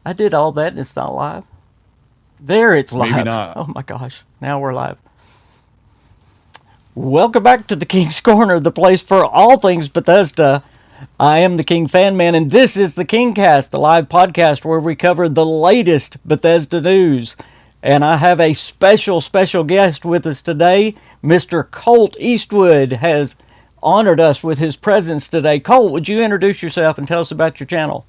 I did all that and it's not live. There, it's Maybe live. not. Oh my gosh. Now we're live. Welcome back to the King's Corner, the place for all things Bethesda. I am the KingFanMan, and this is the KingCast, the live podcast where we cover the latest Bethesda news. And I have a special guest with us today. Mr. Colt Eastwood has honored us with his presence today. Colt, would you introduce yourself and tell us about your channel?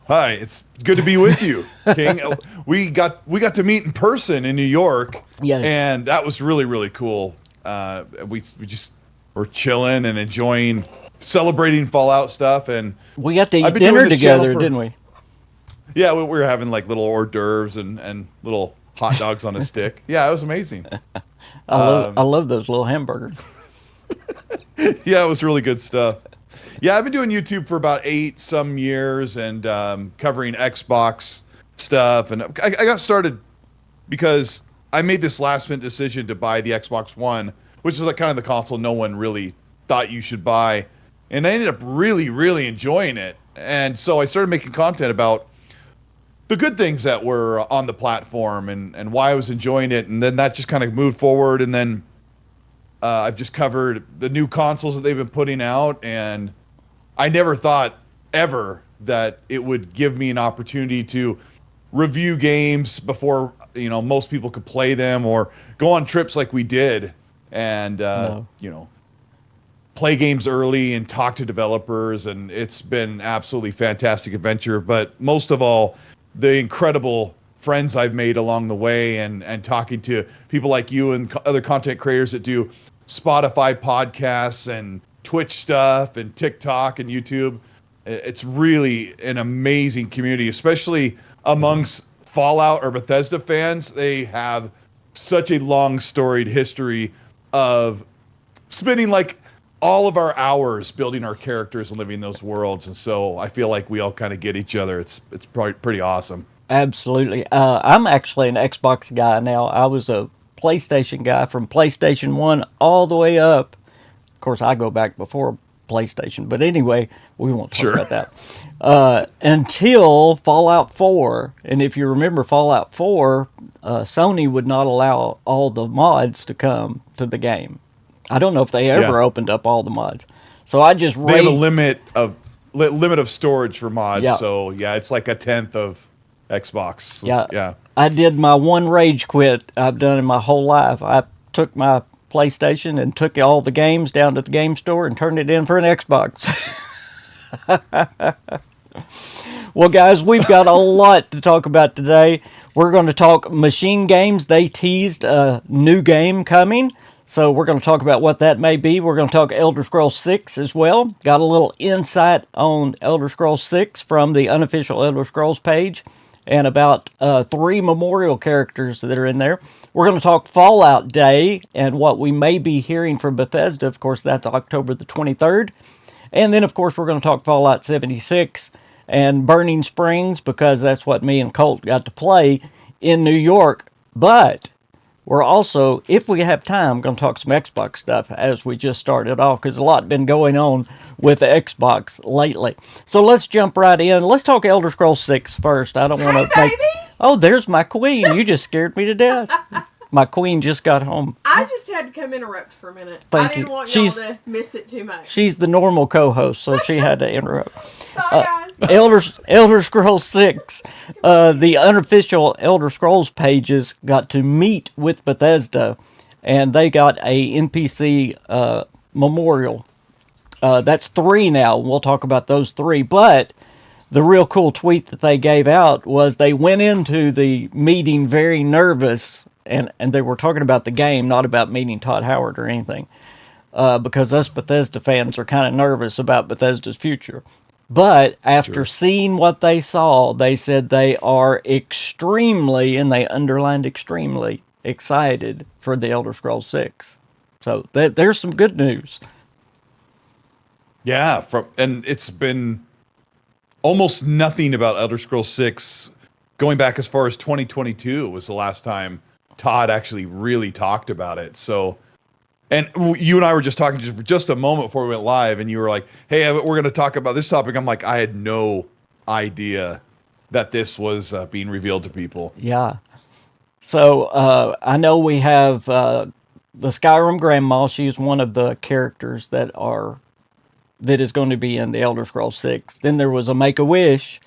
Hi, it's good to be with you, King. We got to meet in person in New York, Yeah. and that was really cool. We just were chilling and enjoying, celebrating Fallout stuff, and We got to I've eat been doing dinner this channel together, for didn't we? yeah. We were having like little hors d'oeuvres and little hot dogs on a stick. Yeah, it was amazing. I love those little hamburgers. Yeah, it was really good stuff. Yeah, I've been doing YouTube for about 8 some years and covering Xbox stuff. And I got started because I made this last minute decision to buy the Xbox One, which is like kind of the console no one really thought you should buy. And I ended up really enjoying it. And so I started making content about the good things that were on the platform and why I was enjoying it. And then that just kind of moved forward. And then I've just covered the new consoles that they've been putting out, and I never thought ever that it would give me an opportunity to review games before most people could play them or go on trips like we did, and No. play games early and talk to developers, and it's been absolutely fantastic adventure. But most of all, the incredible friends I've made along the way, and talking to people like you and other content creators that do Spotify podcasts and Twitch stuff and TikTok and YouTube. It's really an amazing community, especially amongst Fallout or Bethesda fans. They have such a long storied history of spending like all of our hours building our characters and living those worlds. And so I feel like we all kind of get each other. It's probably pretty awesome. Absolutely. I'm actually an Xbox guy now. I was a PlayStation guy from PlayStation 1 all the way up. Of course, I go back before PlayStation, but anyway, we won't talk Sure. about that. Until Fallout 4. And if you remember Fallout 4, Sony would not allow all the mods to come to the game. I don't know if they ever Yeah. opened up all the mods. So I just They have a raided. limit of storage for mods. Yeah. So yeah, it's like a tenth of Xbox. Yeah, Yeah. I did my one rage quit I've done in my whole life. I took my PlayStation and took all the games down to the game store and turned it in for an Xbox. Well, guys, we've got a lot to talk about today. We're going to talk machine games. They teased a new game coming, so we're going to talk about what that may be. We're going to talk Elder Scrolls 6 as well. Got a little insight on Elder Scrolls 6 from the unofficial Elder Scrolls page, and about 3 memorial characters that are in there. We're going to talk Fallout Day and what we may be hearing from Bethesda. Of course, that's October the 23rd. And then, of course, we're going to talk Fallout 76 and Burning Springs, because that's what me and Colt got to play in New York. But we're also, if we have time, going to talk some Xbox stuff as we just started off, because a lot been going on with the Xbox lately. So let's jump right in. Let's talk Elder Scrolls 6 first. I don't want to Hey, make... baby! Oh, there's my queen. You just scared me to death. My queen just got home. I just had to come interrupt for a minute. Thank I didn't you. want She's- y'all to miss it too much. She's the normal co-host, so she had to interrupt. Sorry, guys. Elder Scrolls 6, the unofficial Elder Scrolls pages got to meet with Bethesda, and they got a NPC memorial. That's 3 now. We'll talk about those 3. But the real cool tweet that they gave out was they went into the meeting very nervous, and they were talking about the game, not about meeting Todd Howard or anything. Because us Bethesda fans are kind of nervous about Bethesda's future. But after seeing what they saw, they said they are extremely, and they underlined extremely, excited for the Elder Scrolls 6. So there's some good news. Yeah, and it's been almost nothing about Elder Scrolls 6 going back as far as 2022 was the last time Todd actually really talked about it. So, and you and I were just talking for just a moment before we went live, and you were like, "Hey, we're going to talk about this topic." I'm like, I had no idea that this was being revealed to people. Yeah. So I know we have the Skyrim Grandma. She's one of the characters that is going to be in the Elder Scrolls 6. Then there was a Make-A-Wish,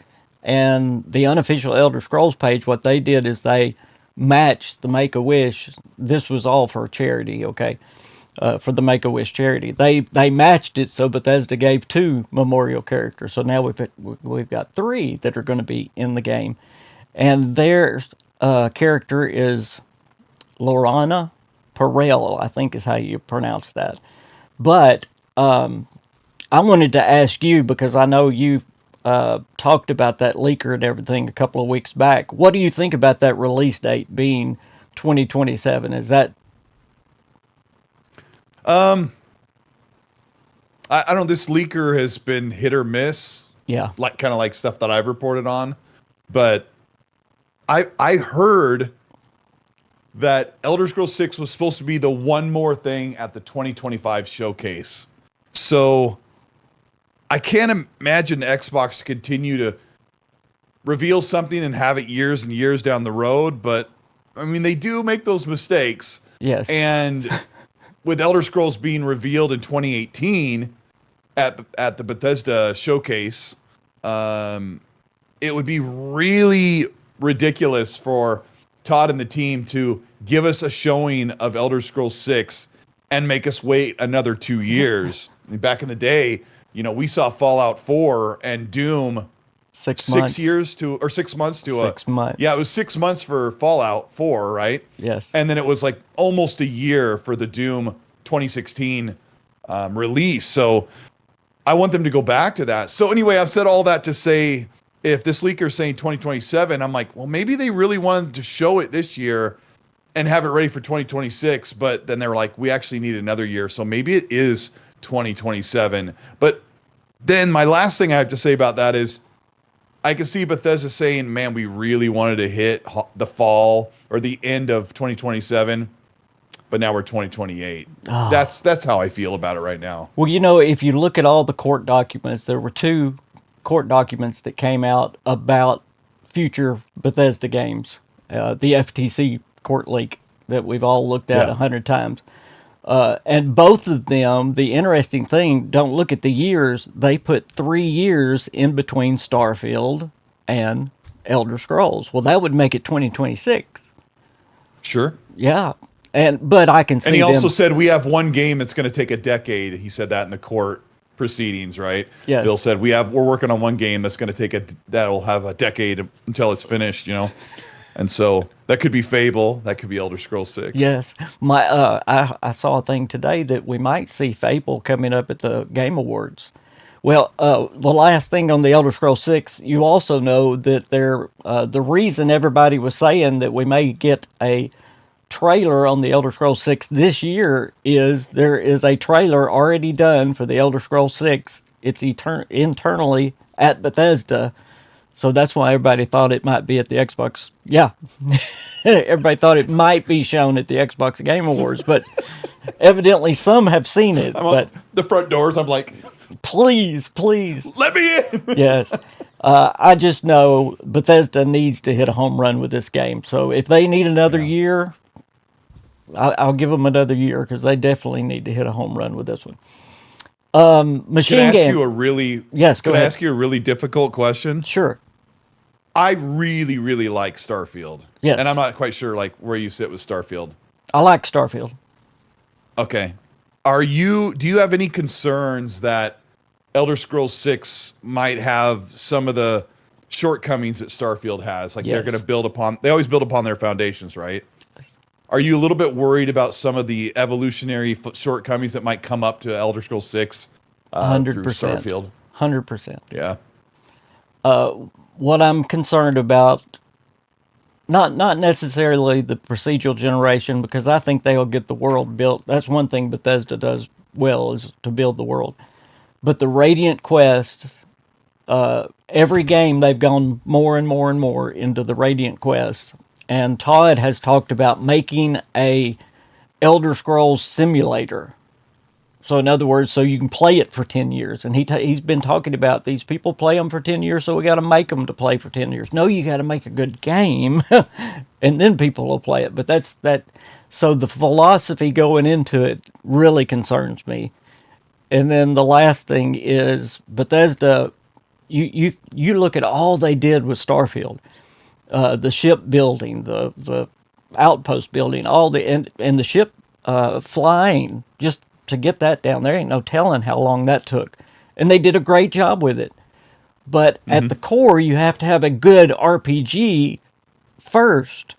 and the unofficial Elder Scrolls page, what they did is they matched the Make-A-Wish. This was all for charity, okay? For the Make-A-Wish charity. They matched it, so Bethesda gave 2 memorial characters. So now we've got 3 that are going to be in the game. And their character is Lorana Perel, I think is how you pronounce that. But I wanted to ask you, because I know you talked about that leaker and everything a couple of weeks back. What do you think about that release date being 2027? Is that... I don't know. This leaker has been hit or miss. Yeah. Like kind of like stuff that I've reported on, but I heard that Elder Scrolls 6 was supposed to be the one more thing at the 2025 showcase. So I can't imagine Xbox continue to reveal something and have it years and years down the road, but I mean, they do make those mistakes. Yes. And with Elder Scrolls being revealed in 2018 at the Bethesda showcase, it would be really ridiculous for Todd and the team to give us a showing of Elder Scrolls 6 and make us wait another 2 years. Back in the day, you know, we saw Fallout 4 and Doom 6 months. 6 years to, or 6 months to 6 months. Yeah, it was 6 months for Fallout 4, right? Yes. And then it was like almost a year for the Doom 2016 release. So I want them to go back to that. So anyway, I've said all that to say, if this leaker is saying 2027, I'm like, well, maybe they really wanted to show it this year and have it ready for 2026. But then they were like, we actually need another year. So maybe it is 2027. But then my last thing I have to say about that is, I can see Bethesda saying, man, we really wanted to hit the fall or the end of 2027, but now we're 2028. Oh. That's how I feel about it right now. Well, you know, if you look at all the court documents, there were 2 court documents that came out about future Bethesda games. The FTC court leak that we've all looked at 100 times. And both of them, the interesting thing, don't look at the years. They put 3 years in between Starfield and Elder Scrolls. Well, that would make it 2026. Sure. Yeah. But I can see. And he also them, said we have one game that's going to take a decade. He said that in the court proceedings, right? Yes. Phil said we're working on one game that's going to that'll have a decade until it's finished, you know. And so that could be Fable, that could be Elder Scrolls 6. Yes. I saw a thing today that we might see Fable coming up at the Game Awards. Well, the last thing on the Elder Scrolls 6, you also know that the reason everybody was saying that we may get a trailer on the Elder Scrolls 6 this year is there is a trailer already done for the Elder Scrolls 6. It's internally at Bethesda. So that's why everybody thought it might be at the Xbox. Yeah. Everybody thought it might be shown at the Xbox Game Awards, but evidently some have seen it. I'm But on the front doors, I'm like, please, let me in. yes. I just know Bethesda needs to hit a home run with this game. So if they need another year, I'll give them another year because they definitely need to hit a home run with this one. Machine Can I ask game. you a really Yes, go Can I ahead. ask you a really difficult question? Sure. I really, really like Starfield. Yes. And I'm not quite sure like where you sit with Starfield. I like Starfield. Okay. Do you have any concerns that Elder Scrolls 6 might have some of the shortcomings that Starfield has? Like they're Yes. going to they always build upon their foundations, right? Are you a little bit worried about some of the evolutionary shortcomings that might come up to Elder Scrolls 6 through 100%. Starfield? 100%. Yeah. What I'm concerned about, not necessarily the procedural generation, because I think they'll get the world built. That's one thing Bethesda does well, is to build the world. But the Radiant Quest, every game they've gone more and more and more into the Radiant Quest. And Todd has talked about making a Elder Scrolls simulator. So in other words, so you can play it for 10 years. And he's been talking about these people play them for 10 years, so we got to make them to play for 10 years. No, you got to make a good game, and then people will play it. But that's that. So the philosophy going into it really concerns me. And then the last thing is Bethesda. You look at all they did with Starfield, the ship building, the outpost building, all the and the ship flying, just to get that down there, ain't no telling how long that took. And they did a great job with it. But at the core, you have to have a good RPG first.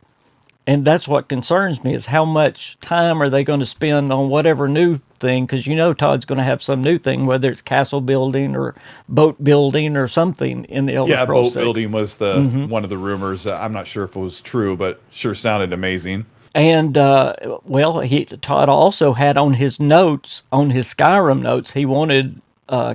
And that's what concerns me, is how much time are they going to spend on whatever new thing, because Todd's going to have some new thing, whether it's castle building or boat building or something in the Elder Scrolls 6. Boat building was the one of the rumors. I'm not sure if it was true, but sure sounded amazing. And, Todd also had on his notes, on his Skyrim notes, he wanted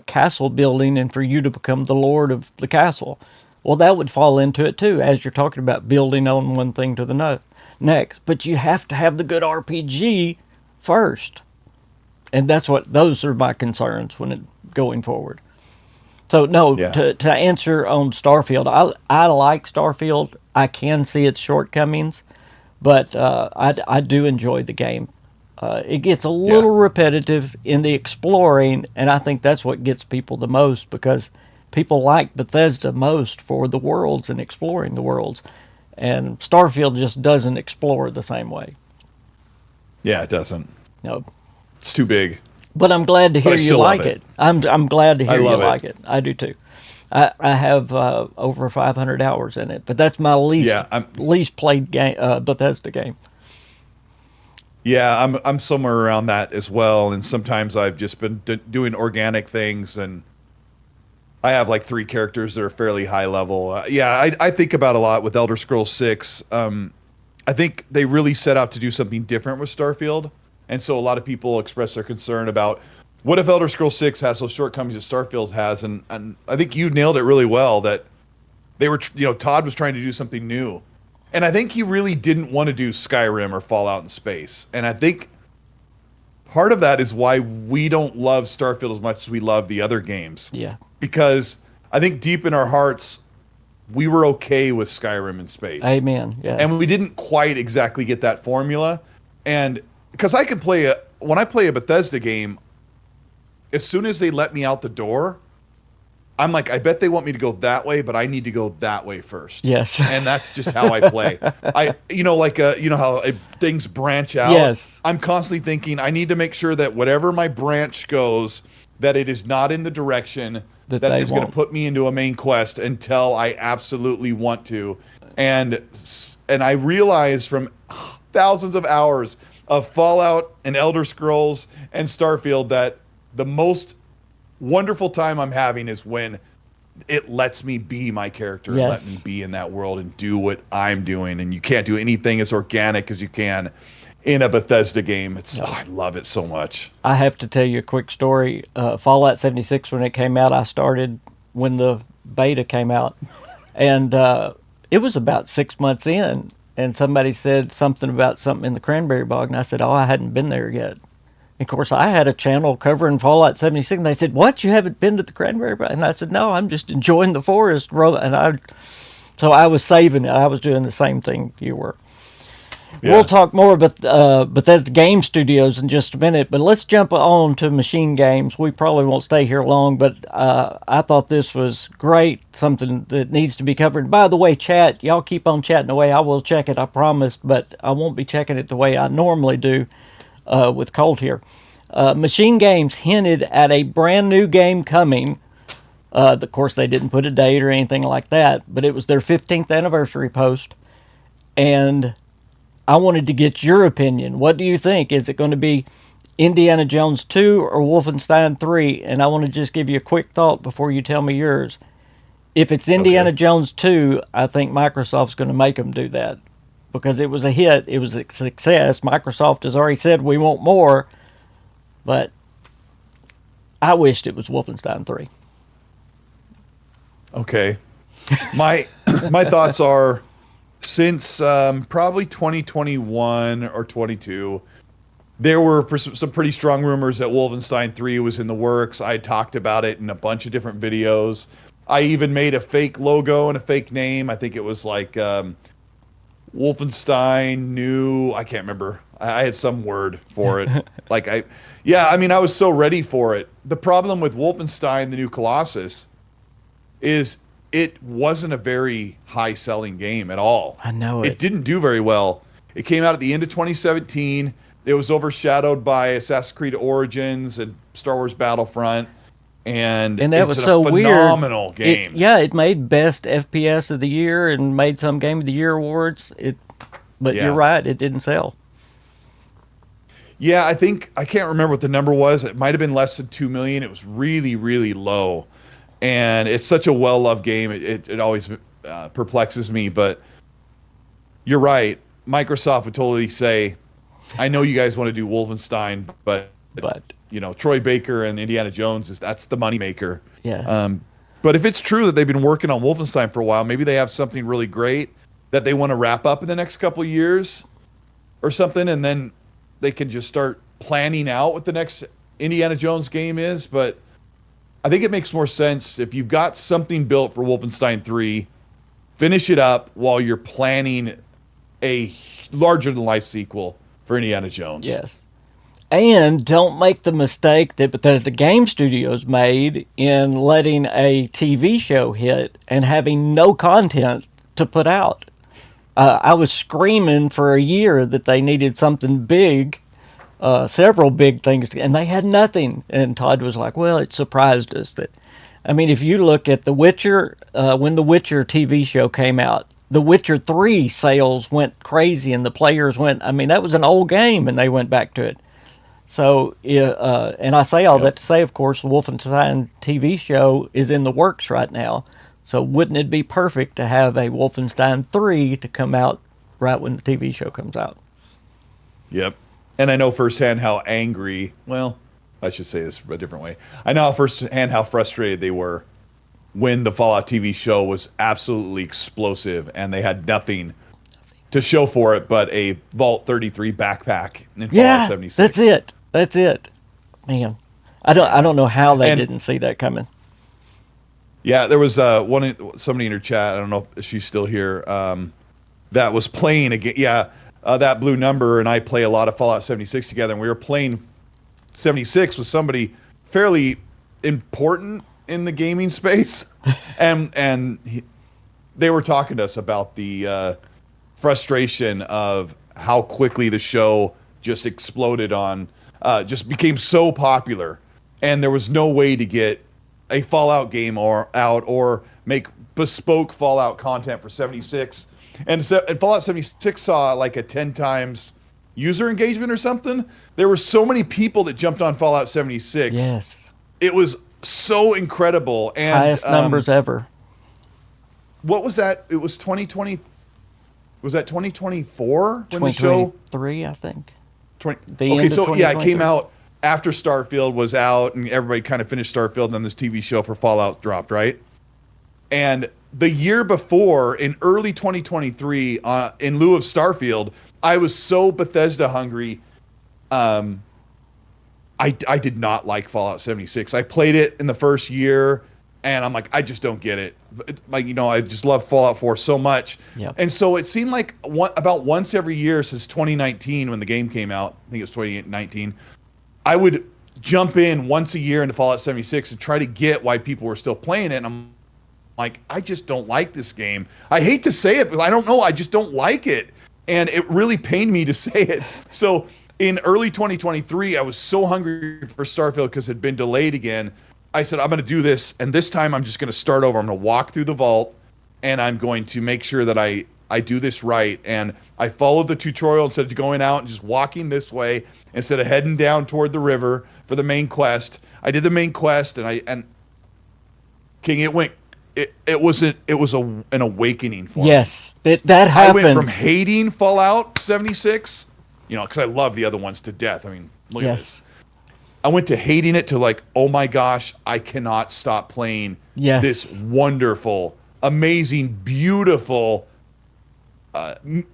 castle building and for you to become the lord of the castle. Well, that would fall into it too, as you're talking about building on one thing to the next. But you have to have the good RPG first. And those are my concerns going forward. So, no, to answer on Starfield, I like Starfield. I can see its shortcomings. But I do enjoy the game. It gets a little repetitive in the exploring, and I think that's what gets people the most, because people like Bethesda most for the worlds and exploring the worlds. And Starfield just doesn't explore the same way. Yeah, it doesn't. No. It's too big. But I'm glad to hear you like it. I'm glad to hear you like it. I do too. I have over 500 hours in it, but that's my least played game, Bethesda game. Yeah, I'm somewhere around that as well, and sometimes I've just been doing organic things, and I have like 3 characters that are fairly high level. I think about a lot with Elder Scrolls 6. I think they really set out to do something different with Starfield, and so a lot of people express their concern about, what if Elder Scrolls 6 has those shortcomings that Starfield has? And I think you nailed it really well, that they were, Todd was trying to do something new. And I think he really didn't want to do Skyrim or Fallout in space. And I think part of that is why we don't love Starfield as much as we love the other games. Yeah. Because I think deep in our hearts, we were okay with Skyrim in space. Amen. Yeah. And we didn't quite exactly get that formula. And because I can when I play a Bethesda game, as soon as they let me out the door, I'm like, I bet they want me to go that way, but I need to go that way first. Yes. And that's just how I play. How things branch out. Yes. I'm constantly thinking, I need to make sure that whatever my branch goes, that it is not in the direction that is going to put me into a main quest until I absolutely want to. And I realize from thousands of hours of Fallout and Elder Scrolls and Starfield that the most wonderful time I'm having is when it lets me be my character, yes. Let me be in that world and do what I'm doing. And you can't do anything as organic as you can in a Bethesda game. I love it so much. I have to tell you a quick story. Fallout 76, when it came out, I started when the beta came out. And it was about 6 months in, and somebody said something about something in the cranberry bog, and I said, I hadn't been there yet. Of course, I had a channel covering Fallout 76, and they said, what, you haven't been to the cranberry bog? And I said, no, I'm just enjoying the forest. So I was saving it. I was doing the same thing you were. Yeah. We'll talk more about Bethesda Game Studios in just a minute, but let's jump on to machine games. We probably won't stay here long, but I thought this was great, something that needs to be covered. By the way, chat, y'all keep on chatting away. I will check it, I promise, but I won't be checking it the way I normally do with Colt here. Machine Games hinted at a brand new game coming. Of course, they didn't put a date or anything like that, but it was their 15th anniversary post, and I wanted to get your opinion. What do you think? Is it going to be Indiana Jones 2 or Wolfenstein 3? And I want to just give you a quick thought before you tell me yours. If it's Indiana Jones 2, I think Microsoft's going to make them do that because it was a hit. It was a success. Microsoft has already said we want more, but I wished it was Wolfenstein 3. Okay. My thoughts are, since probably 2021 or 22, there were some pretty strong rumors that Wolfenstein 3 was in the works. I had talked about it in a bunch of different videos. I even made a fake logo and a fake name. I think it was like Wolfenstein New. I can't remember. I had some word for it. I mean, I was so ready for it. The problem with Wolfenstein, the New Colossus, is it wasn't a very high-selling game at all. I know it. It didn't do very well. It came out at the end of 2017. It was overshadowed by Assassin's Creed Origins and Star Wars Battlefront. And that was so weird. Phenomenal game. It made best FPS of the year and made some Game of the Year awards. But you're right, it didn't sell. Yeah, I can't remember what the number was. It might have been less than 2 million. It was really, really low. And it's such a well-loved game. It always perplexes me. But you're right. Microsoft would totally say, I know you guys want to do Wolfenstein, but you know, Troy Baker and Indiana Jones, that's the moneymaker. Yeah. But if it's true that they've been working on Wolfenstein for a while, maybe they have something really great that they want to wrap up in the next couple of years or something, and then they can just start planning out what the next Indiana Jones game is. But I think it makes more sense if you've got something built for Wolfenstein 3, finish it up while you're planning a larger-than-life sequel for Indiana Jones. Yes. And don't make the mistake that Bethesda Game Studios made in letting a TV show hit and having no content to put out. I was screaming for a year that they needed something big, several big things, and they had nothing. And Todd was like, well, it surprised us that. I mean, if you look at The Witcher, when The Witcher TV show came out, The Witcher 3 sales went crazy and the players went, I mean, that was an old game and they went back to it. So, and I say all that to say, of course, the Wolfenstein TV show is in the works right now. So wouldn't it be perfect to have a Wolfenstein 3 to come out right when the TV show comes out? Yep. And I know firsthand how angry, well, I should say this a different way. I know firsthand how frustrated they were when the Fallout TV show was absolutely explosive and they had nothing to show for it but a Vault 33 backpack in Fallout 76. That's it. Man, I don't know how they didn't see that coming. Yeah, there was somebody in her chat, I don't know if she's still here, that was playing again. Yeah, that blue number and I play a lot of Fallout 76 together, and we were playing 76 with somebody fairly important in the gaming space, and they were talking to us about the frustration of how quickly the show just exploded just became so popular, and there was no way to get a Fallout game or make bespoke Fallout content for 76. And Fallout 76 saw like a 10 times user engagement or something. There were so many people that jumped on Fallout 76. Yes. It was so incredible. And highest numbers ever. What was that? It was 2020. Was that 2024 when the show? 2023, I think. Okay, so yeah, it came out after Starfield was out, and everybody kind of finished Starfield, and then this TV show for Fallout dropped, right? And the year before, in early 2023, in lieu of Starfield, I was so Bethesda hungry. I did not like Fallout 76. I played it in the first year, and I'm like, I just don't get it. Like, you know, I just love Fallout 4 so much. Yep. And so it seemed like about once every year since 2019 when the game came out, I think it was 2019, I would jump in once a year into Fallout 76 and try to get why people were still playing it. And I'm like, I just don't like this game. I hate to say it, but I don't know. I just don't like it. And it really pained me to say it. So in early 2023, I was so hungry for Starfield because it had been delayed again. I said, I'm going to do this, and this time I'm just going to start over. I'm going to walk through the vault, and I'm going to make sure that I do this right. And I followed the tutorial instead of going out and just walking this way, instead of heading down toward the river for the main quest. I did the main quest, and King, it was an awakening for me. Yes, that happened. I went from hating Fallout 76, you know, because I love the other ones to death. I mean, look at this. I went to hating it to like, oh my gosh, I cannot stop playing this wonderful, amazing, beautiful,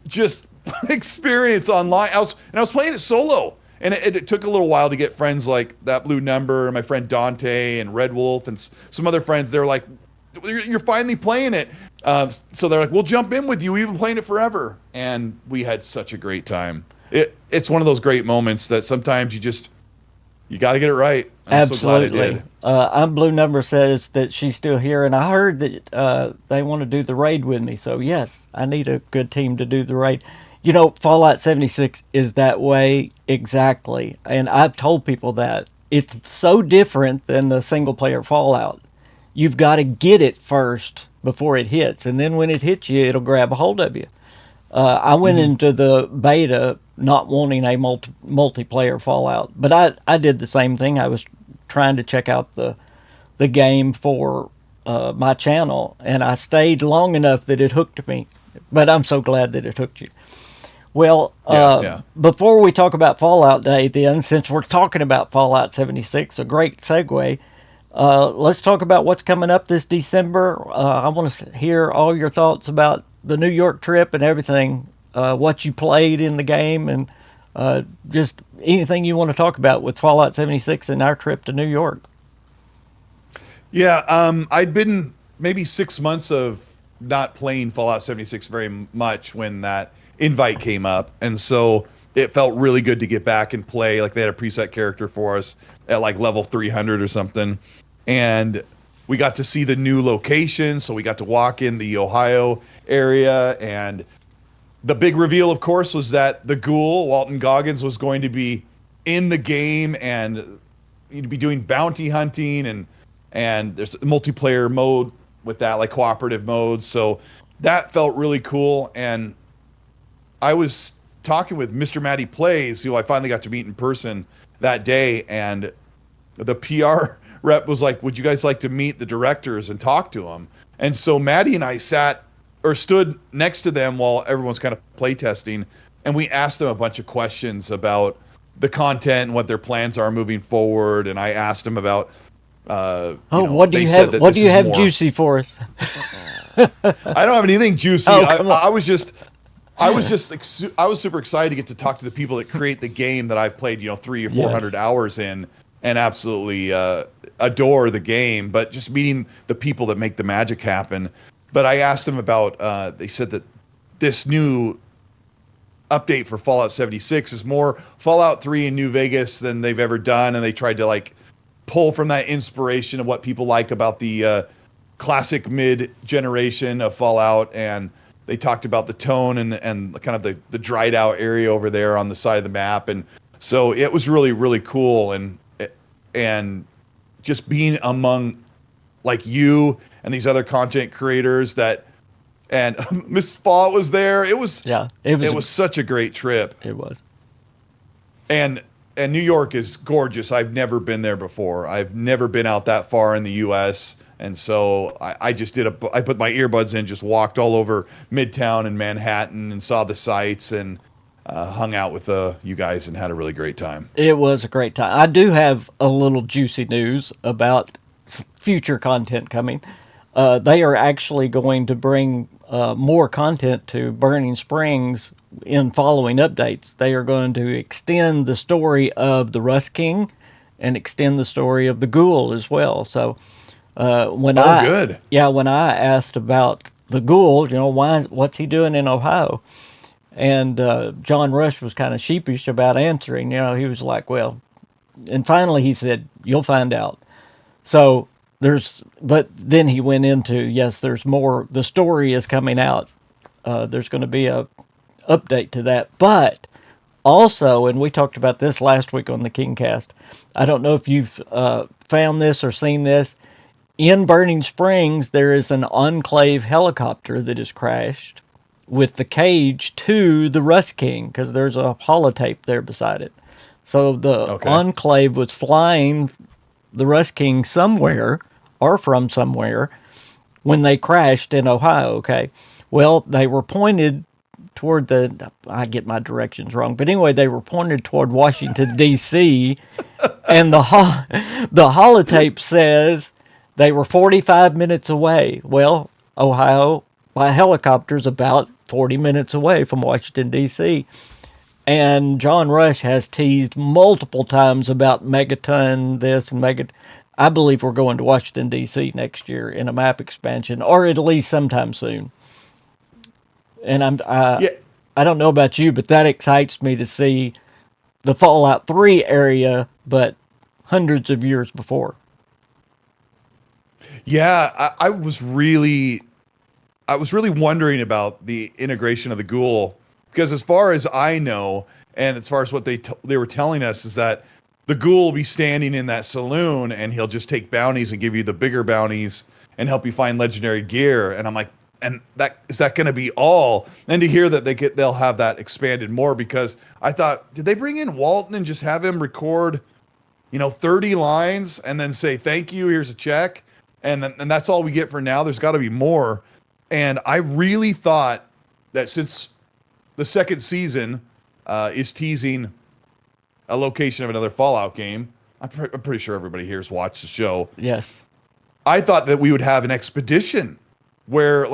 just experience online. I was playing it solo, And it took a little while to get friends like That Blue Number, my friend Dante and Red Wolf, and some other friends. They're like, "You're finally playing it." So they're like, "We'll jump in with you. We've been playing it forever," and we had such a great time. It's one of those great moments that sometimes you got to get it right. I'm so glad I Absolutely. did. I'm Blue Number says that she's still here, and I heard that they want to do the raid with me. So yes, I need a good team to do the raid. You know, Fallout 76 is that way exactly, and I've told people that it's so different than the single player Fallout. You've got to get it first before it hits, and then when it hits you, it'll grab a hold of you. I went into the beta not wanting a multiplayer Fallout, but I did the same thing. I was trying to check out the game for my channel, and I stayed long enough that it hooked me. But I'm so glad that it hooked you. Well, Yeah. before we talk about Fallout Day, then, since we're talking about Fallout 76, a great segue, let's talk about what's coming up this December. I want to hear all your thoughts about the New York trip and everything, what you played in the game, and just anything you want to talk about with Fallout 76 and our trip to New York. Yeah, I'd been maybe 6 months of not playing Fallout 76 very much when that invite came up, and so it felt really good to get back and play. Like, they had a preset character for us at like level 300 or something, and we got to see the new location, so we got to walk in the Ohio area, and the big reveal, of course, was that the ghoul, Walton Goggins, was going to be in the game, and you'd be doing bounty hunting, and there's a multiplayer mode with that, like cooperative modes. So that felt really cool. And I was talking with Mr. Matty Plays, who I finally got to meet in person that day, and the PR rep was like, "Would you guys like to meet the directors and talk to them?" And so Maddie and I stood next to them while everyone's kind of playtesting, and we asked them a bunch of questions about the content and what their plans are moving forward. And I asked them about What do you have? What do you have juicy for us? I don't have anything juicy. Oh, come on. I was super excited to get to talk to the people that create the game that I've played 300 or 400 hours in, and absolutely adore the game. But just meeting the people that make the magic happen. But I asked them about, they said that this new update for Fallout 76 is more Fallout 3 in New Vegas than they've ever done. And they tried to like pull from that inspiration of what people like about the classic mid-generation of Fallout. And they talked about the tone and kind of the dried out area over there on the side of the map. And so it was really, really cool. And just being among like you and these other content creators and Miss Fallout was there. It was such a great trip. It was. And New York is gorgeous. I've never been there before. I've never been out that far in the US. And so I put my earbuds in, just walked all over Midtown and Manhattan and saw the sights and hung out with you guys and had a really great time. It was a great time. I do have a little juicy news about future content coming. They are actually going to bring more content to Burning Springs in following updates. They are going to extend the story of the Rust King and extend the story of the Ghoul as well. So when I asked about the Ghoul, what's he doing in Ohio? And John Rush was kind of sheepish about answering. He was like, well, and finally he said, "You'll find out." So but then he went into, yes, there's more. The story is coming out. There's going to be a update to that. But also, and we talked about this last week on the KingCast, I don't know if you've found this or seen this. In Burning Springs, there is an Enclave helicopter that has crashed with the cage to the Rust King, because there's a holotape there beside it. So the Enclave was flying the Rust King somewhere, or from somewhere, when they crashed in Ohio, okay? Well, they were pointed toward I get my directions wrong, but anyway, they were pointed toward Washington, D.C., and the holotape says they were 45 minutes away. Well, Ohio, by helicopter, is about 40 minutes away from Washington, D.C., And John Rush has teased multiple times about Megaton this and Megaton. I believe we're going to Washington, D.C. next year in a map expansion, or at least sometime soon. And Yeah. I don't know about you, but that excites me to see the Fallout 3 area, but hundreds of years before. Yeah, I was really wondering about the integration of the ghoul, because as far as I know, and as far as what they were telling us, is that the ghoul will be standing in that saloon and he'll just take bounties and give you the bigger bounties and help you find legendary gear. And I'm like, and that is that going to be all? And to hear that they'll have that expanded more, because I thought, did they bring in Walton and just have him record, 30 lines and then say thank you, here's a check, and that's all we get for now? There's got to be more. And I really thought that since the second season is teasing a location of another Fallout game, I'm pretty sure everybody here's watched the show. Yes. I thought that we would have an expedition where,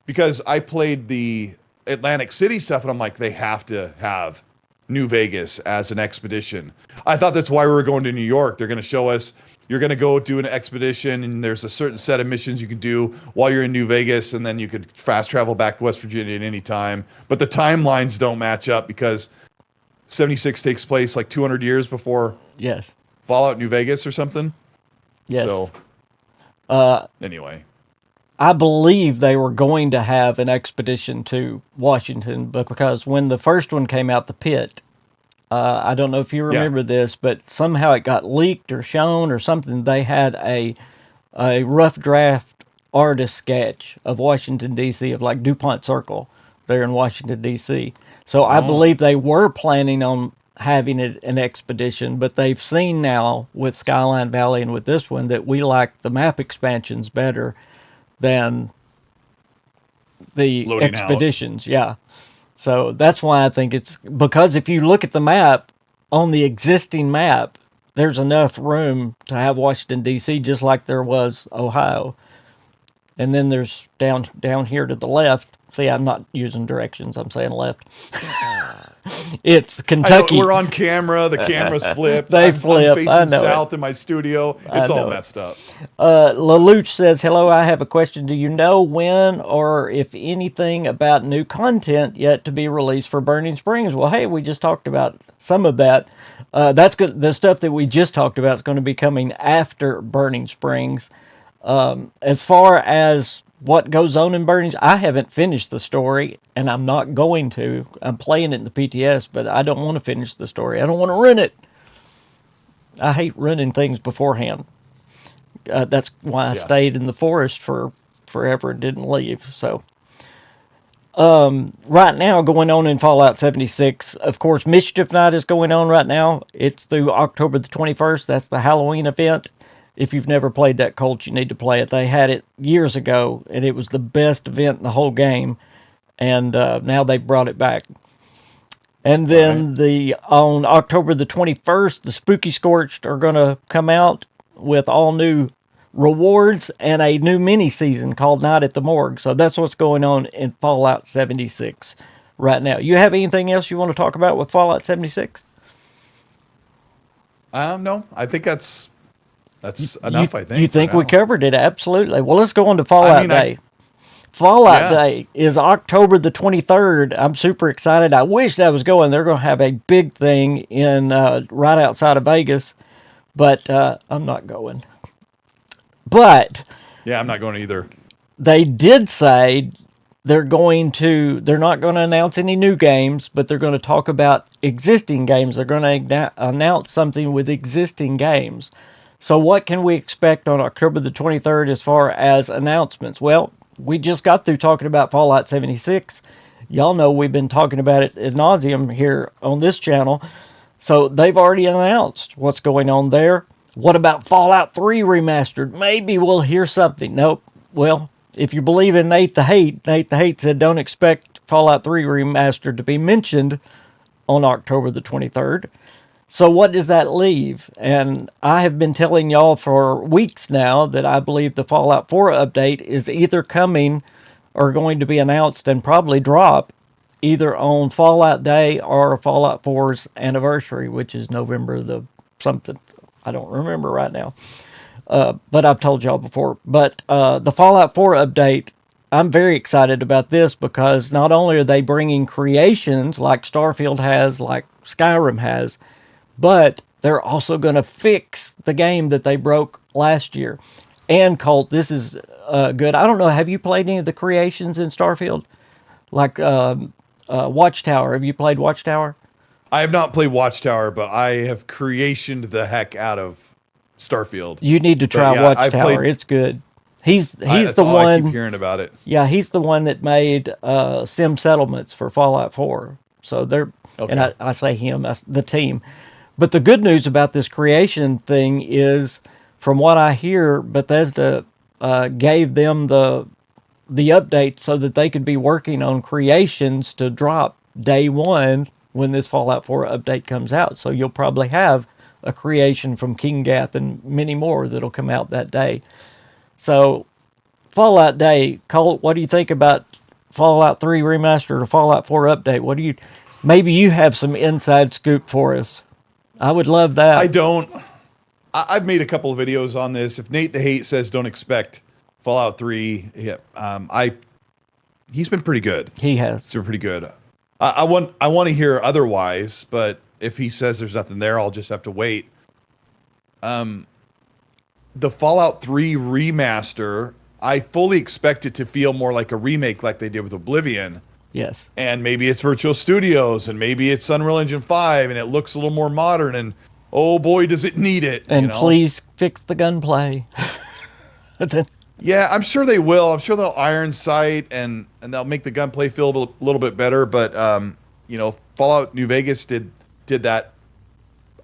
because I played the Atlantic City stuff, and I'm like, they have to have New Vegas as an expedition. I thought that's why we were going to New York. They're going to show us, you're going to go do an expedition, and there's a certain set of missions you can do while you're in New Vegas, and then you could fast travel back to West Virginia at any time. But the timelines don't match up, because 76 takes place 200 years before Yes. Fallout New Vegas or something. Yes. So, anyway. I believe they were going to have an expedition to Washington, but because when the first one came out, The Pit, I don't know if you remember this, but somehow it got leaked or shown or something. They had a rough draft artist sketch of Washington, D.C., of DuPont Circle there in Washington, D.C. So I believe they were planning on having an expedition, but they've seen now with Skyline Valley and with this one that we like the map expansions better than the Loading expeditions. Yeah. So that's why I think it's, because if you look at the map, on the existing map, there's enough room to have Washington, D.C., just like there was Ohio. And then there's down here to the left. See, I'm not using directions. I'm saying left. It's Kentucky. We're on camera. The camera's flipped. They flip. I'm facing I know south in my studio. It's all messed up. Lelouch says, hello, I have a question. Do you know when or if anything about new content yet to be released for Burning Springs? Well, hey, we just talked about some of that. That's good. The stuff that we just talked about is going to be coming after Burning Springs. As far as what goes on in Burning, I haven't finished the story, and I'm not going to. I'm playing it in the PTS, but I don't want to finish the story. I don't want to ruin it. I hate running things beforehand. That's why I stayed in the forest for forever and didn't leave. So, right now, going on in Fallout 76, of course, Mischief Night is going on right now. It's through October the 21st. That's the Halloween event. If you've never played that, Colt, you need to play it. They had it years ago, and it was the best event in the whole game. And now they brought it back. And then on October the 21st, the Spooky Scorched are going to come out with all new rewards and a new mini-season called Night at the Morgue. So that's what's going on in Fallout 76 right now. You have anything else you want to talk about with Fallout 76? No, I think that's enough, I think. You think we covered it? Absolutely. Well, let's go on to Fallout Day. Fallout Day is October the 23rd. I'm super excited. I wish I was going. They're going to have a big thing in right outside of Vegas, but I'm not going. But yeah, I'm not going either. They did say they're not going to announce any new games, but they're going to talk about existing games. They're going to announce something with existing games. So what can we expect on October the 23rd as far as announcements? Well, we just got through talking about Fallout 76. Y'all know we've been talking about it ad nauseum here on this channel. So they've already announced what's going on there. What about Fallout 3 Remastered? Maybe we'll hear something. Nope. Well, if you believe in Nate the Hate said don't expect Fallout 3 Remastered to be mentioned on October the 23rd. So what does that leave? And I have been telling y'all for weeks now that I believe the Fallout 4 update is either coming or going to be announced and probably drop either on Fallout Day or Fallout 4's anniversary, which is November the something. I don't remember right now. But I've told y'all before. But the Fallout 4 update, I'm very excited about this because not only are they bringing creations like Starfield has, like Skyrim has, but they're also going to fix the game that they broke last year. And Colt, this is good. I don't know. Have you played any of the creations in Starfield? Like Watchtower. Have you played Watchtower? I have not played Watchtower, but I have creationed the heck out of Starfield. You need to try yeah, I've Watchtower. played- It's good. He's That's the all I keep one. hearing about it. Yeah, he's the one that made Sim Settlements for Fallout 4. So they're, and Okay. I say him, the team. But the good news about this creation thing is, from what I hear, Bethesda gave them the update so that they could be working on creations to drop day one when this Fallout 4 update comes out. So you'll probably have a creation from King Gath and many more that'll come out that day. So, Fallout Day, Colt, what do you think about Fallout 3 Remastered or Fallout 4 update? What do you, maybe you have some inside scoop for us. I would love that. I don't. I've made a couple of videos on this. If Nate the Hate says don't expect Fallout 3, yeah, he's been pretty good. He has. It's been pretty good. I want to hear otherwise, but if he says there's nothing there, I'll just have to wait. The Fallout 3 remaster, I fully expect it to feel more like a remake like they did with Oblivion. Yes. And maybe it's Virtual Studios, and maybe it's Unreal Engine 5, and it looks a little more modern, and oh boy, does it need it. And please fix the gunplay. Yeah, I'm sure they will. I'm sure they'll iron sight, and they'll make the gunplay feel a little bit better, but, Fallout New Vegas did that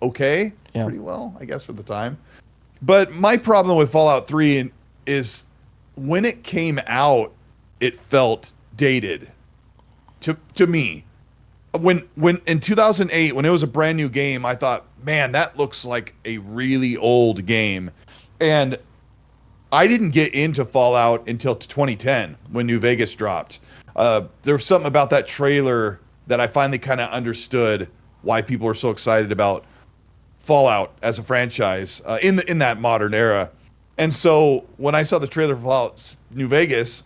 okay, pretty well, I guess, for the time. But my problem with Fallout 3 is when it came out, it felt dated to me. When in 2008, when it was a brand new game, I thought, man, that looks like a really old game. And I didn't get into Fallout until 2010 when New Vegas dropped. There was something about that trailer that I finally kind of understood why people are so excited about Fallout as a franchise in that modern era. And so when I saw the trailer for Fallout New Vegas,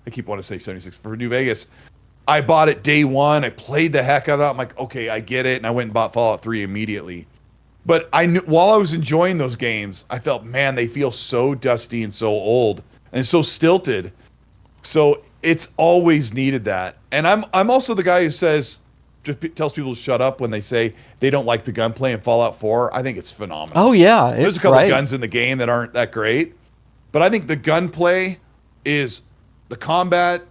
I keep wanting to say 76 for New Vegas, I bought it day one. I played the heck out of it. I'm like, okay, I get it. And I went and bought Fallout 3 immediately. But I knew, while I was enjoying those games, I felt, man, they feel so dusty and so old and so stilted. So it's always needed that. And I'm also the guy who tells people to shut up when they say they don't like the gunplay in Fallout 4. I think it's phenomenal. Oh, yeah. There's a couple of guns in the game that aren't that great. But I think the gunplay is the combat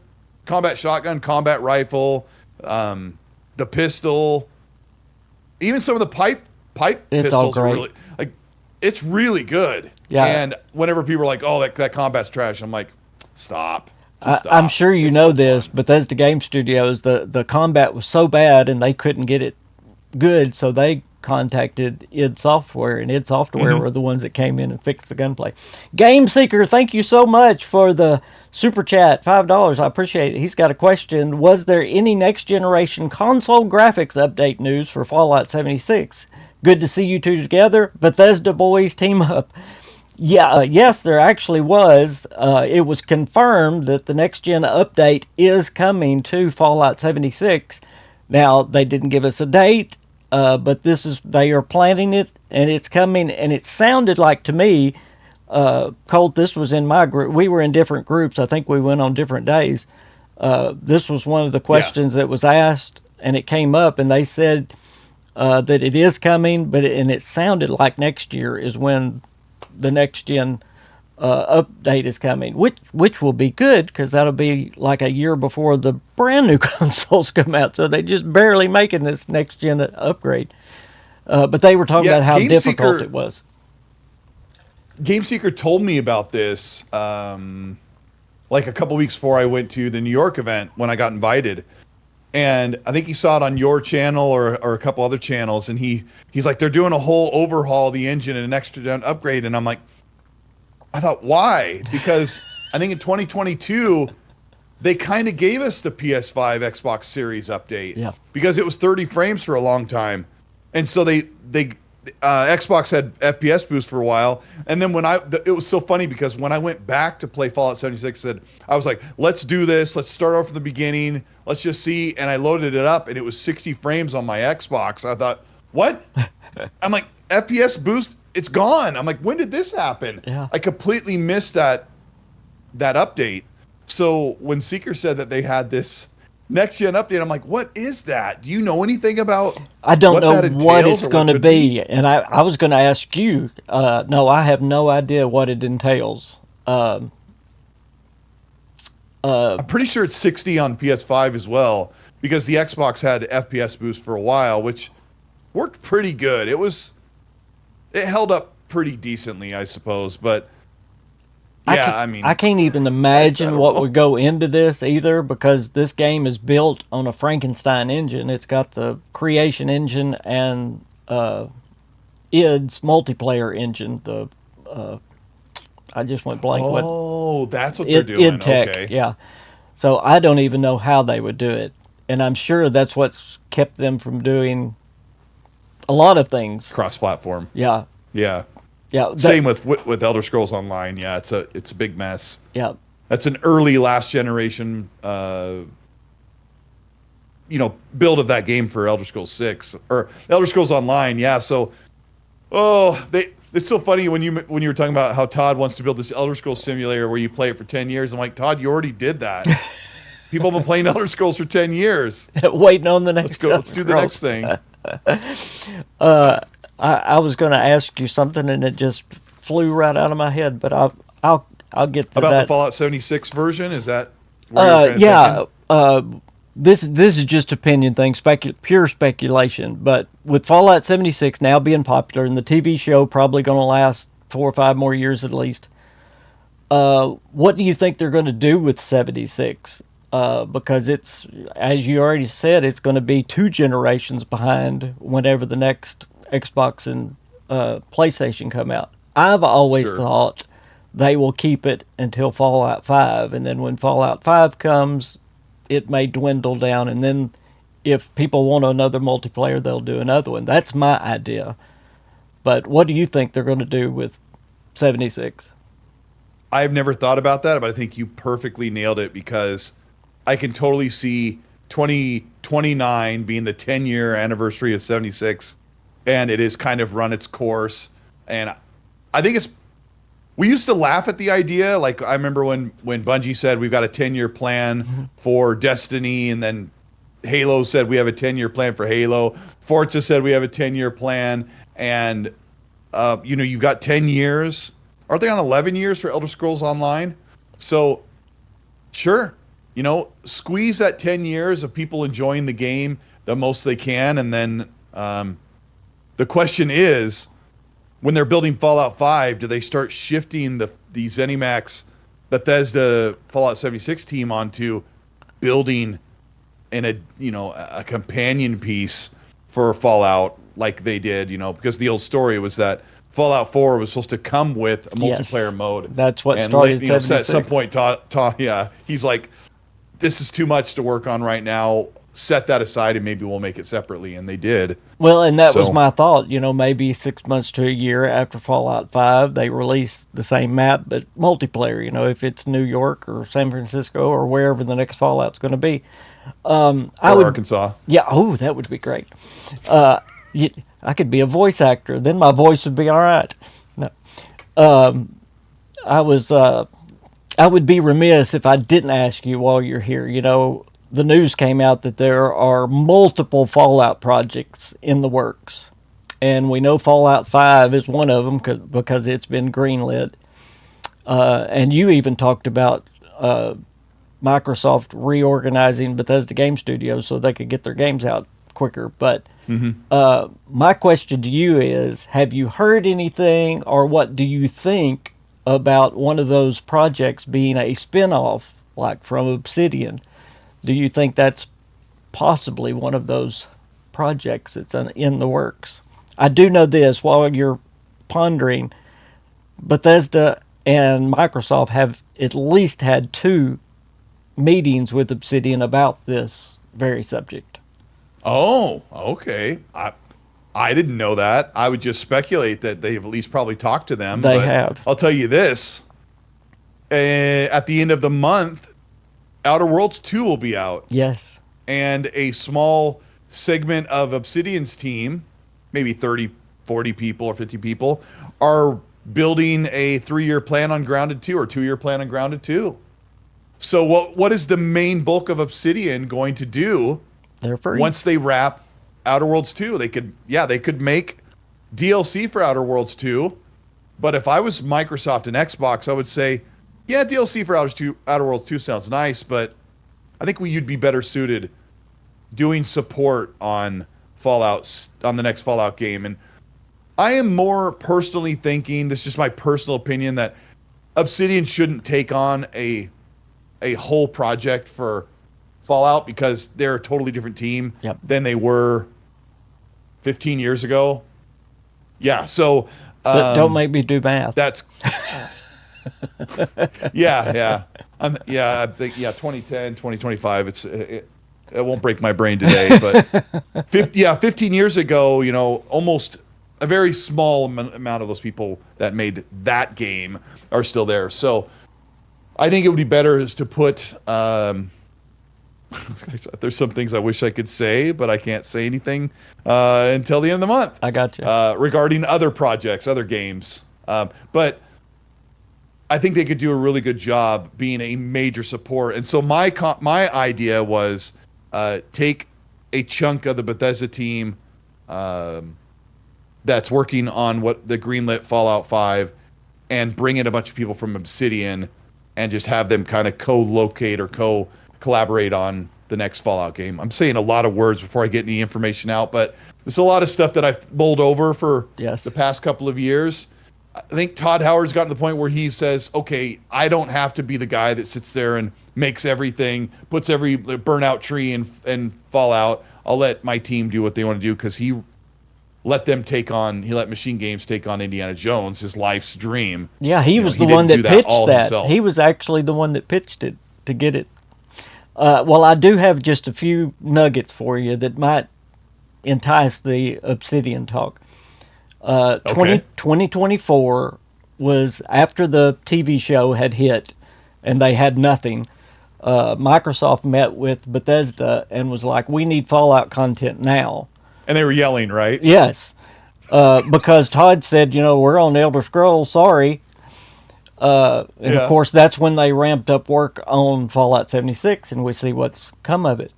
shotgun, combat rifle, the pistol, even some of the pipe pistols are really, like, it's really good. Yeah. And whenever people are like, oh, that combat's trash, I'm like, stop. Stop. I'm sure you It's know so this, fun. Bethesda Game Studios, the combat was so bad and they couldn't get it good, so they contacted id Software, and id Software were the ones that came in and fixed the gunplay. Game Seeker, thank you so much for the super chat, $5. I appreciate it. He's got a question. Was there any next generation console graphics update news for Fallout 76? Good to see you two together. Bethesda boys team up. Yeah, yes, there actually was. It was confirmed that the next gen update is coming to Fallout 76. Now, they didn't give us a date, but they are planning it, and it's coming, and it sounded like to me, Colt, this was in my group. We were in different groups. I think we went on different days. This was one of the questions that was asked, and it came up, and they said that it is coming, and it sounded like next year is when the next gen update is coming, which will be good because that'll be like a year before the brand new consoles come out. So they just barely making this next gen upgrade. But they were talking about how difficult it was. Game Seeker told me about this like a couple weeks before I went to the New York event when I got invited. And I think he saw it on your channel or a couple other channels. And he's like, they're doing a whole overhaul of the engine and an extra upgrade. And I'm like, I thought, why? Because I think in 2022, they kind of gave us the PS5 Xbox Series update. Yeah. Because it was 30 frames for a long time. And so they Xbox had FPS boost for a while. And then it was so funny because when I went back to play Fallout 76, I was like, let's do this. Let's start off from the beginning. Let's just see. And I loaded it up and it was 60 frames on my Xbox. I thought, what? I'm like, FPS boost, it's gone. I'm like, when did this happen? Yeah. I completely missed that update. So when Seeker said that they had this next gen update, I'm like, what is that? Do you know anything about? I don't know what it's going to be, and I was going to ask you. No, I have no idea what it entails. I'm pretty sure it's 60 on PS5 as well, because the Xbox had FPS boost for a while, which worked pretty good. It held up pretty decently, I suppose, but yeah, I can't even imagine what would go into this either, because this game is built on a Frankenstein engine. It's got the creation engine and id's multiplayer engine. I just went blank. Oh, that's what they're doing. id Tech, okay. Yeah. So I don't even know how they would do it, and I'm sure that's what's kept them from doing a lot of things. Cross-platform. Yeah. Yeah. Yeah. Same with Elder Scrolls Online. Yeah, it's a big mess. Yeah. That's an early last generation, build of that game for Elder Scrolls 6 or Elder Scrolls Online. Yeah. So, it's so funny when you were talking about how Todd wants to build this Elder Scrolls simulator where you play it for 10 years. I'm like, Todd, you already did that. People have been playing Elder Scrolls for 10 years. Waiting on the next. Let's do the next thing. I was going to ask you something and it just flew right out of my head, but I'll get to about that. The Fallout 76 version. Is that? Where This is just opinion thing, pure speculation. But with Fallout 76 now being popular and the TV show probably going to last 4 or 5 more years at least, what do you think they're going to do with 76? Because it's, as you already said, it's going to be 2 generations behind whenever the next Xbox and PlayStation come out. I've always thought they will keep it until Fallout 5, and then when Fallout 5 comes, it may dwindle down, and then if people want another multiplayer, they'll do another one. That's my idea. But what do you think they're going to do with 76? I've never thought about that, but I think you perfectly nailed it, because I can totally see 2029 being the 10-year anniversary of 76, and it has kind of run its course. And I think we used to laugh at the idea. Like, I remember when Bungie said we've got a 10-year plan for Destiny, and then Halo said we have a 10-year plan for Halo. Forza said we have a 10-year plan, and you've got 10 years. Aren't they on 11 years for Elder Scrolls Online? So, sure, squeeze that 10 years of people enjoying the game the most they can, and then the question is, when they're building Fallout 5, do they start shifting the ZeniMax Bethesda Fallout 76 team onto building a companion piece for Fallout like they did, because the old story was that Fallout 4 was supposed to come with a multiplayer mode. That's what started 76. At some point, he's like, this is too much to work on right now. Set that aside and maybe we'll make it separately. And they did. Well, and that was my thought. Maybe 6 months to a year after Fallout 5, they release the same map, but multiplayer, if it's New York or San Francisco or wherever the next Fallout's going to be. Arkansas. Yeah. Oh, that would be great. I could be a voice actor. Then my voice would be all right. No. I would be remiss if I didn't ask you while you're here. The news came out that there are multiple Fallout projects in the works. And we know Fallout 5 is one of them because it's been greenlit. And you even talked about Microsoft reorganizing Bethesda Game Studios so they could get their games out quicker. But my question to you is, have you heard anything, or what do you think about one of those projects being a spin-off, like from Obsidian? Do you think that's possibly one of those projects that's in the works? I do know this, while you're pondering, Bethesda and Microsoft have at least had 2 meetings with Obsidian about this very subject. Oh, okay. I didn't know that. I would just speculate that they've at least probably talked to them. They but have. I'll tell you this. At the end of the month, Outer Worlds 2 will be out. Yes. And a small segment of Obsidian's team, maybe 30, 40 people or 50 people, are building a 3-year plan on Grounded 2 or 2-year plan on Grounded 2. So what is the main bulk of Obsidian going to do They're free. once they wrap Outer Worlds 2? They could make DLC for Outer Worlds 2. But if I was Microsoft and Xbox, I would say, yeah, DLC for Outer Worlds 2 sounds nice, but I think you'd be better suited doing support on the next Fallout game. And I am more personally thinking, this is just my personal opinion, that Obsidian shouldn't take on a whole project for Fallout because they're a totally different team than they were 15 years ago. Yeah, so don't make me do math. that's yeah. I think 2010, 2025. It won't break my brain today, but 15 years ago, almost a very small amount of those people that made that game are still there. So I think it would be better is to put. There's some things I wish I could say, but I can't say anything until the end of the month. I got you. Regarding other projects, other games, but I think they could do a really good job being a major support. And so my idea was take a chunk of the Bethesda team that's working on what the greenlit Fallout 5 and bring in a bunch of people from Obsidian and just have them kind of co-locate or collaborate on the next Fallout game. I'm saying a lot of words before I get any information out, but there's a lot of stuff that I've mulled over for the past couple of years. I think Todd Howard's gotten to the point where he says, okay, I don't have to be the guy that sits there and makes everything, puts every burnout tree in Fallout. I'll let my team do what they want to do, because he let Machine Games take on Indiana Jones, his life's dream. Yeah, he was the one that pitched that. He was actually the one that pitched it to get it. Well, I do have just a few nuggets for you that might entice the Obsidian talk. 2024 was after the TV show had hit and they had nothing. Microsoft met with Bethesda and was like, we need Fallout content now. And they were yelling, right? Yes. Because Todd said, we're on Elder Scrolls, sorry. Of course, that's when they ramped up work on Fallout 76, and we see what's come of it.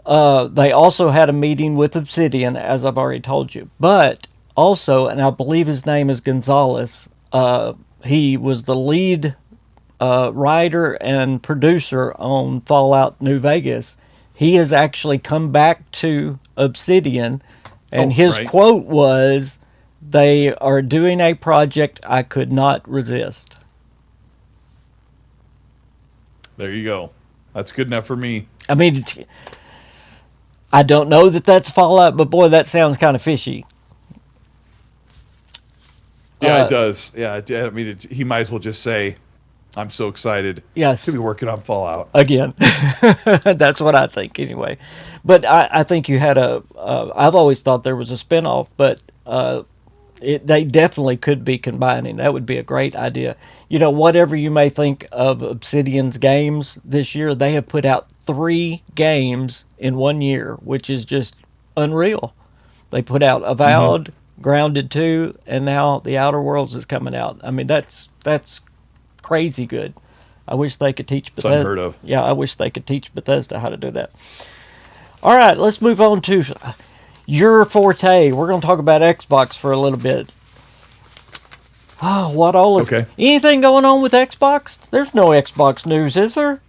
They also had a meeting with Obsidian, as I've already told you. But also, and I believe his name is Gonzalez, he was the lead writer and producer on Fallout New Vegas. He has actually come back to Obsidian, and his quote was, "They are doing a project I could not resist." There you go. That's good enough for me. I mean, I don't know that that's Fallout, but boy, that sounds kind of fishy. Yeah, it does. Yeah, I mean, he might as well just say, I'm so excited to be working on Fallout. Again. That's what I think anyway. But I think you had I've always thought there was a spinoff, but they definitely could be combining. That would be a great idea. Whatever you may think of Obsidian's games this year, they have put out 3 games in 1 year, which is just unreal. They put out Avowed, Grounded 2, and now The Outer Worlds is coming out. I mean, that's crazy good. I wish they could teach Bethesda. It's unheard of. Yeah, I wish they could teach Bethesda how to do that. All right, let's move on to your forte. We're going to talk about Xbox for a little bit. Oh, what all is... Okay. Anything going on with Xbox? There's no Xbox news, is there?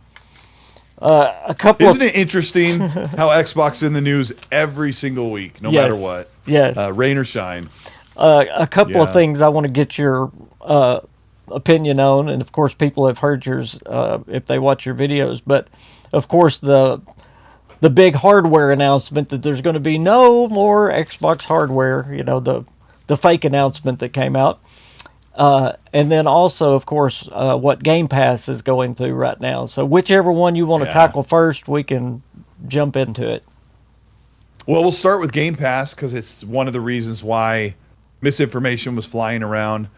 Isn't it interesting how Xbox is in the news every single week, no matter what? Yes. Rain or shine. A couple of things I want to get your opinion on, and of course people have heard yours if they watch your videos, but of course the big hardware announcement that there's going to be no more Xbox hardware, the fake announcement that came out. And then also, of course, what Game Pass is going through right now. So whichever one you want to Yeah. tackle first, we can jump into it. Well, we'll start with Game Pass because it's one of the reasons why misinformation was flying around.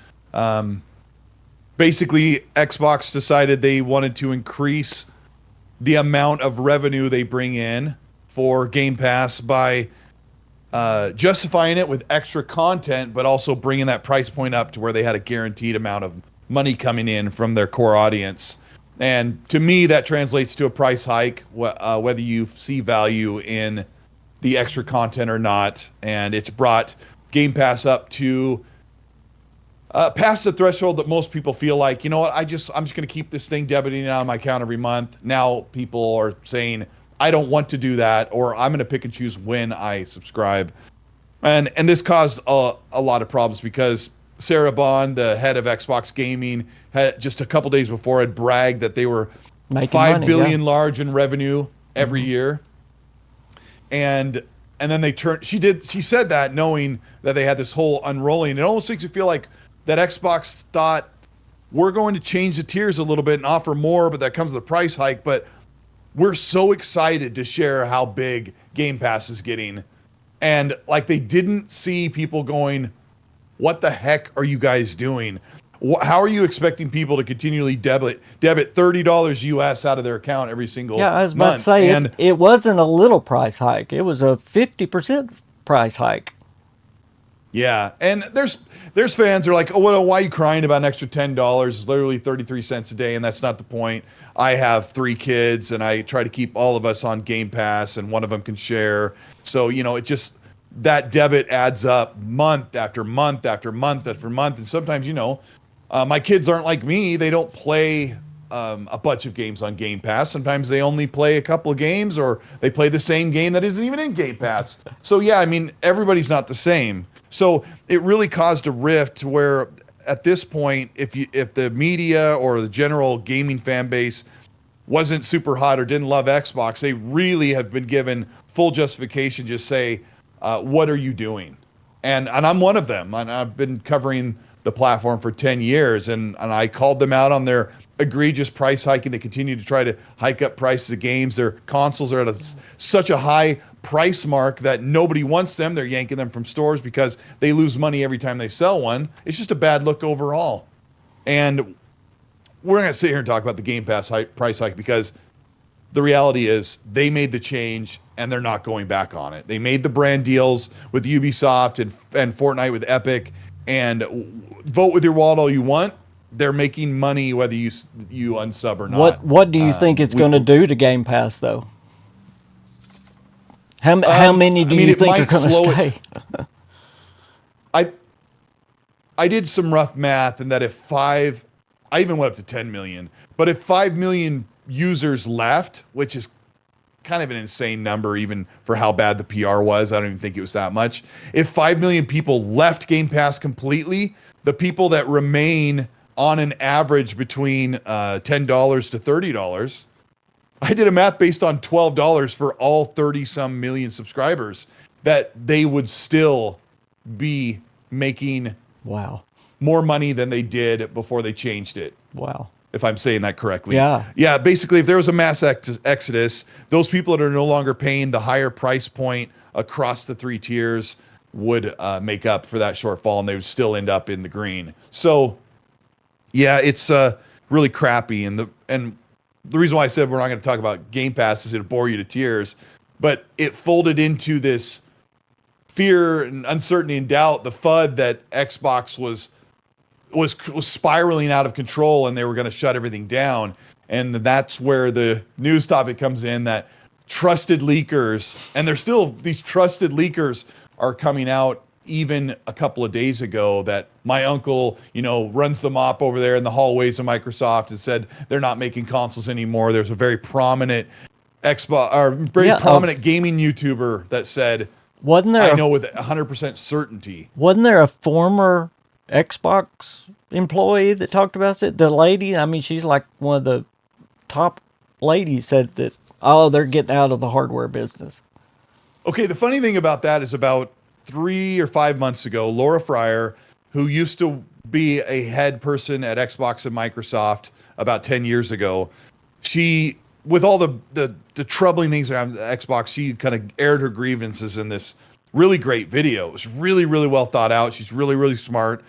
Basically, Xbox decided they wanted to increase the amount of revenue they bring in for Game Pass by justifying it with extra content, but also bringing that price point up to where they had a guaranteed amount of money coming in from their core audience. And to me, that translates to a price hike, whether you see value in the extra content or not. And it's brought Game Pass up to past the threshold that most people feel like, you know what, I'm just going to keep this thing debiting out of my account every month. Now people are saying, I don't want to do that, or I'm going to pick and choose when I subscribe. And this caused a lot of problems because Sarah Bond, the head of Xbox Gaming, had just a couple days before had bragged that they were Making $5 money, billion yeah. large in revenue every year. And then she said that knowing that they had this whole unrolling. It almost makes you feel like that Xbox thought, we're going to change the tiers a little bit and offer more, but that comes with a price hike. But we're so excited to share how big Game Pass is getting. And like they didn't see people going, what the heck are you guys doing? How are you expecting people to continually debit $30 US out of their account every single month? Yeah, I was about to say, And it wasn't a little price hike. It was a 50% price hike. yeah, and there's fans who are like, oh, well, why are you crying about an extra $10? It's literally 33 cents a day, and that's not the point. I have 3 kids, and I try to keep all of us on Game Pass, and one of them can share. So, it just, that debit adds up month after month after month after month. And sometimes, my kids aren't like me. They don't play a bunch of games on Game Pass. Sometimes they only play a couple of games, or they play the same game that isn't even in Game Pass. So, yeah, I mean, everybody's not the same. So it really caused a rift where at this point, if the media or the general gaming fan base wasn't super hot or didn't love Xbox, they really have been given full justification. Just say, what are you doing? And I'm one of them. And I've been covering the platform for 10 years, and I called them out on their egregious price hiking. They continue to try to hike up prices of games. Their consoles are at such a high price mark that nobody wants them. They're yanking them from stores because they lose money every time they sell one. It's just a bad look overall. And we're not going to sit here and talk about the Game Pass price hike because the reality is they made the change and they're not going back on it. They made the brand deals with Ubisoft and Fortnite with Epic, and vote with your wallet all you want. They're making money whether you unsub or not. What do you think it's going to do to Game Pass, though? How many do you think are going to stay? I did some rough math, and that I even went up to 10 million, but if 5 million users left, which is kind of an insane number even for how bad the PR was, I don't even think it was that much. If 5 million people left Game Pass completely, the people that remain on an average between $10 to $30, I did a math based on $12 for all 30-some million subscribers, that they would still be making Wow. more money than they did before they changed it. Wow. If I'm saying that correctly. Yeah. Yeah, basically, if there was a mass exodus, those people that are no longer paying the higher price point across the 3 tiers would make up for that shortfall, and they would still end up in the green. So, yeah, it's really crappy. And the reason why I said we're not going to talk about Game Pass is it'll bore you to tears, but it folded into this fear and uncertainty and doubt, the FUD that Xbox was spiraling out of control and they were going to shut everything down. And that's where the news topic comes in, that trusted leakers, and there's still these trusted leakers are coming out even a couple of days ago, that my uncle, runs the mop over there in the hallways of Microsoft and said they're not making consoles anymore. There's a very prominent prominent gaming YouTuber that said, I know with 100% certainty. Wasn't there a former Xbox employee that talked about it? The lady, I mean, she's like one of the top ladies, said that, they're getting out of the hardware business. Okay, the funny thing about that is about 3 or 5 months ago, Laura Fryer, who used to be a head person at Xbox and Microsoft about 10 years ago. She, with all the troubling things around Xbox, she kind of aired her grievances in this really great video. It was really, really well thought out. She's really, really smart.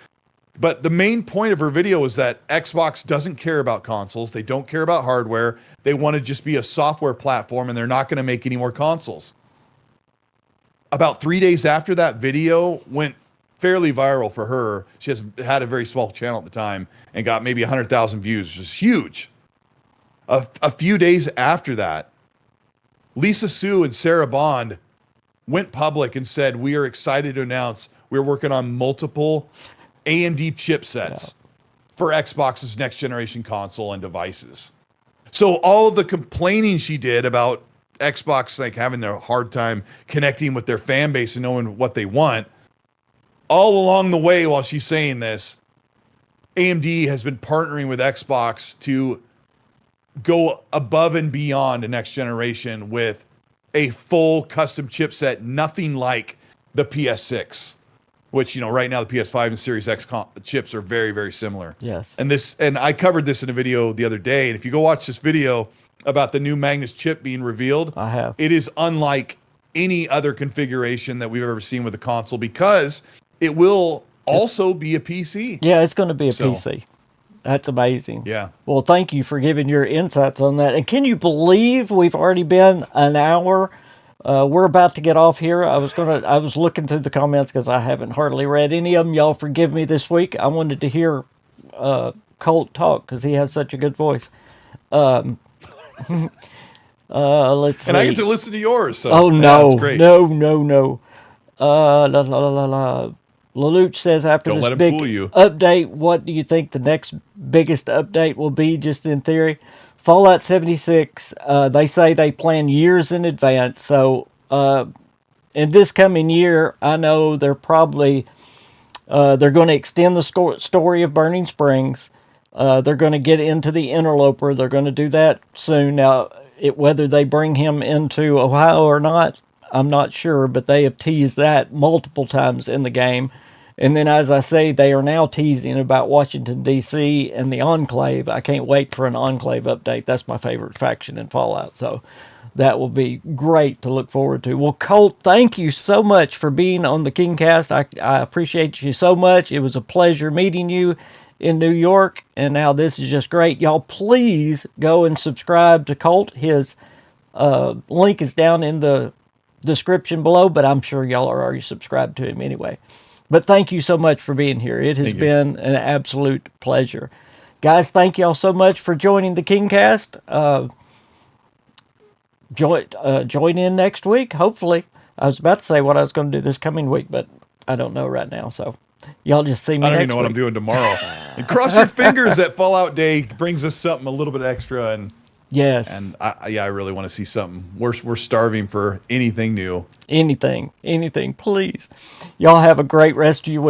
But the main point of her video is that Xbox doesn't care about consoles. They don't care about hardware. They want to just be a software platform, and they're not going to make any more consoles. About 3 days after that video went fairly viral for her. She had a very small channel at the time and got maybe 100,000 views, which is huge. A few days after that, Lisa Su and Sarah Bond went public and said, we are excited to announce we're working on multiple AMD chipsets for Xbox's next generation console and devices. So all of the complaining she did about Xbox like having their hard time connecting with their fan base and knowing what they want, all along the way while she's saying this, AMD has been partnering with Xbox to go above and beyond the next generation with a full custom chipset, nothing like the PS6, which, you know, right now the PS5 and Series X chips are very, very similar. Yes. And I covered this in a video the other day. And if you go watch this video about the new Magnus chip being revealed, I have. It is unlike any other configuration that we've ever seen with a console because it will also be a PC. Yeah, it's going to be a PC. That's amazing. Yeah. Well, thank you for giving your insights on that. And can you believe we've already been an hour? We're about to get off here. I was looking through the comments because I haven't hardly read any of them. Y'all forgive me this week. I wanted to hear Colt talk because he has such a good voice. Let's see. And I get to listen to yours. So oh, no. That's great. No. Lelouch says after Don't this let him big fool you. update, what do you think the next biggest update will be, just in theory? Fallout 76, they say they plan years in advance. So in this coming year, I know they're probably they're going to extend the story of Burning Springs. They're going to get into the Interloper. They're going to do that soon. Now, whether they bring him into Ohio or not, I'm not sure, but they have teased that multiple times in the game. And then, as I say, they are now teasing about Washington, D.C. and the Enclave. I can't wait for an Enclave update. That's my favorite faction in Fallout. So that will be great to look forward to. Well, Colt, thank you so much for being on the KingCast. I appreciate you so much. It was a pleasure meeting you in New York. And now this is just great. Y'all, please go and subscribe to Colt. His link is down in the description below, but I'm sure y'all are already subscribed to him anyway. But thank you so much for being here. It has been an absolute pleasure. Guys, thank y'all so much for joining the KingCast. Join in next week, hopefully. I was about to say what I was going to do this coming week, but I don't know right now. So y'all just see me I don't next even know week. what I'm doing tomorrow. And cross your fingers that Fallout Day brings us something a little bit extra. And yes. And I really want to see something. We're starving for anything new. Anything, please. Y'all have a great rest of your week.